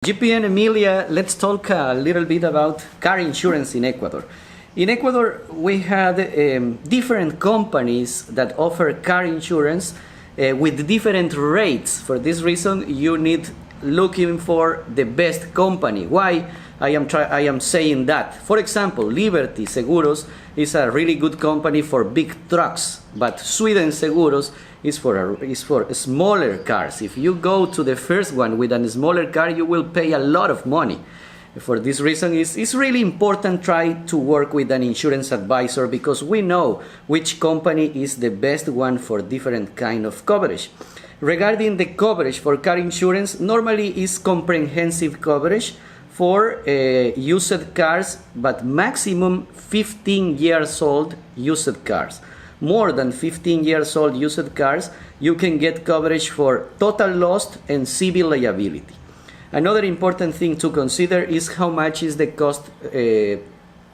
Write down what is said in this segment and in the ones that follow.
GPN Emilia, let's talk a little bit about car insurance in Ecuador. In Ecuador, we had different companies that offer car insurance with different rates. For this reason, you need looking for the best company. Why I am saying that? For example, Liberty Seguros is a really good company for big trucks, but Sweden Seguros is for smaller cars. If you go to the first one with a smaller car, you will pay a lot of money. For this reason, it's really important try to work with an insurance advisor because we know which company is the best one for different kind of coverage. Regarding the coverage for car insurance, normally is comprehensive coverage for used cars, but maximum 15 years old used cars. More than 15 years old used cars, you can get coverage for total loss and civil liability. Another important thing to consider is how much is the cost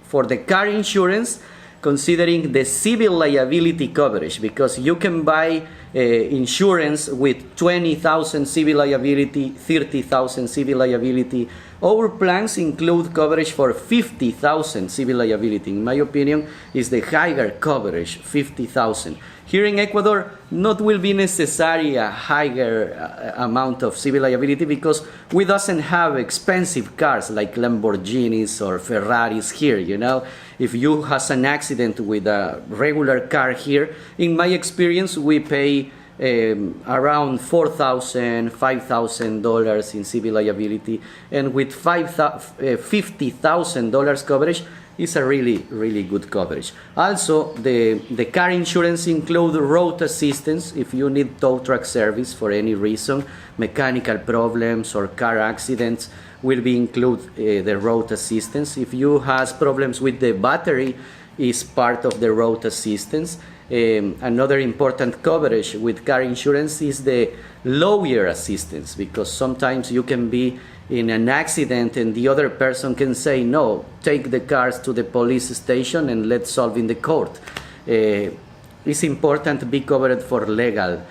for the car insurance, considering the civil liability coverage, because you can buy insurance with 20,000 civil liability, 30,000 civil liability. Our plans include coverage for 50,000 civil liability. In my opinion, is the higher coverage, 50,000. Here in Ecuador, not will be necessary a higher amount of civil liability because we doesn't have expensive cars like Lamborghinis or Ferraris here, you know. If you has an accident with a regular car here, in my experience, we pay around $4,000, $5,000 in civil liability, and with $50,000 coverage is a really good coverage. Also, the car insurance includes road assistance if you need tow truck service for any reason, mechanical problems or car accidents will be include the road assistance. If you has problems with the battery, is part of the road assistance. Another important coverage with car insurance is the lawyer assistance, because sometimes you can be in an accident and the other person can say, no, take the cars to the police station and let's solve in the court. It's important to be covered for legal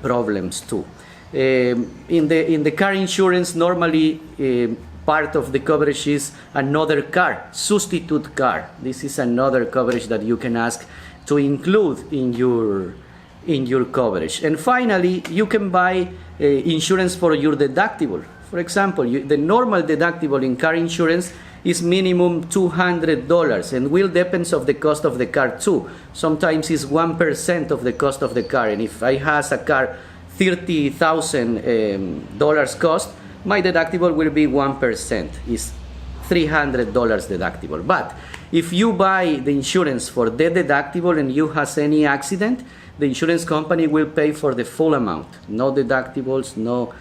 problems too. In the car insurance, normally part of the coverage is another car, substitute car. This is another coverage that you can ask to include in your coverage. And finally, you can buy insurance for your deductible. For example, the normal deductible in car insurance is minimum $200 and will depends of the cost of the car too. Sometimes it's 1% of the cost of the car, and if I has a car $30,000 cost, my deductible will be 1%, is $300 deductible. But if you buy the insurance for the deductible and you has any accident, the insurance company will pay for the full amount. No deductibles, no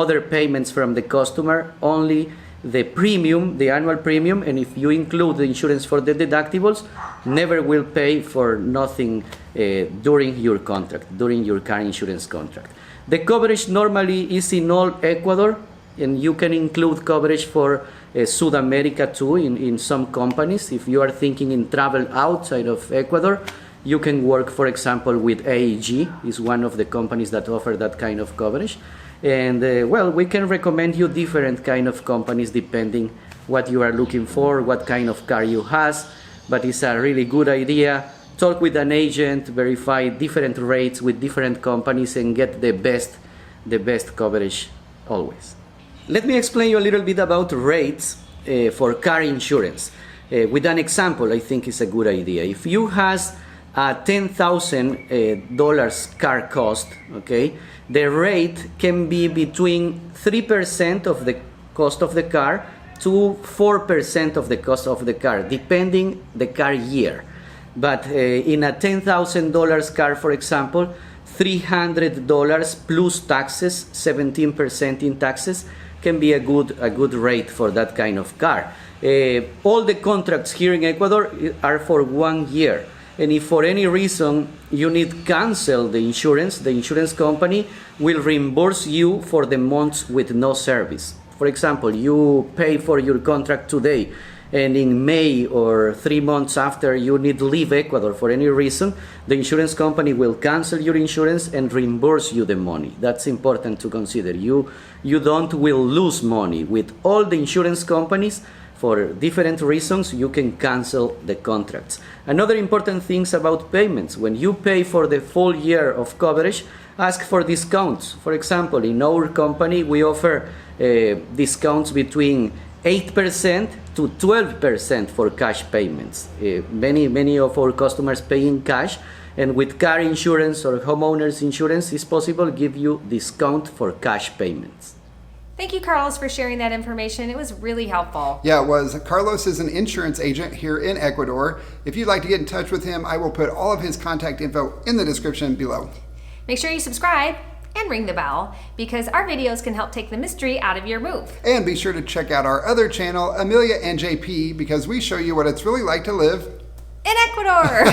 other payments from the customer, only the premium, the annual premium, and if you include the insurance for the deductibles, never will pay for nothing during your contract, during your car insurance contract. The coverage normally is in all Ecuador, and you can include coverage for South America too in some companies. If you are thinking in travel outside of Ecuador, you can work, for example, with AEG, is one of the companies that offer that kind of coverage. And well, we can recommend you different kind of companies depending what you are looking for, what kind of car you has, but it's a really good idea. Talk with an agent, verify different rates with different companies and get the best coverage always. Let me explain you a little bit about rates for car insurance. With an example, I think is a good idea. If you has a $10,000 car cost, okay, the rate can be between 3% of the cost of the car to 4% of the cost of the car, depending the car year. But in a $10,000 car, for example, $300 plus taxes, 17% in taxes, can be a good rate for that kind of car. All the contracts here in Ecuador are for 1 year. And if for any reason you need cancel the insurance company will reimburse you for the months with no service. For example, you pay for your contract today and in May or 3 months after you need to leave Ecuador for any reason, the insurance company will cancel your insurance and reimburse you the money. That's important to consider. You will lose money. With all the insurance companies, for different reasons, you can cancel the contracts. Another important things about payments: when you pay for the full year of coverage, ask for discounts. For example, in our company, we offer discounts between 8% to 12% for cash payments. Many of our customers pay in cash, and with car insurance or homeowners insurance, it's possible to give you discount for cash payments. Thank you, Carlos, for sharing that information. It was really helpful. Yeah, it was. Carlos is an insurance agent here in Ecuador. If you'd like to get in touch with him, I will put all of his contact info in the description below. Make sure you subscribe and ring the bell, because our videos can help take the mystery out of your move. And be sure to check out our other channel, Amelia and JP, because we show you what it's really like to live in Ecuador.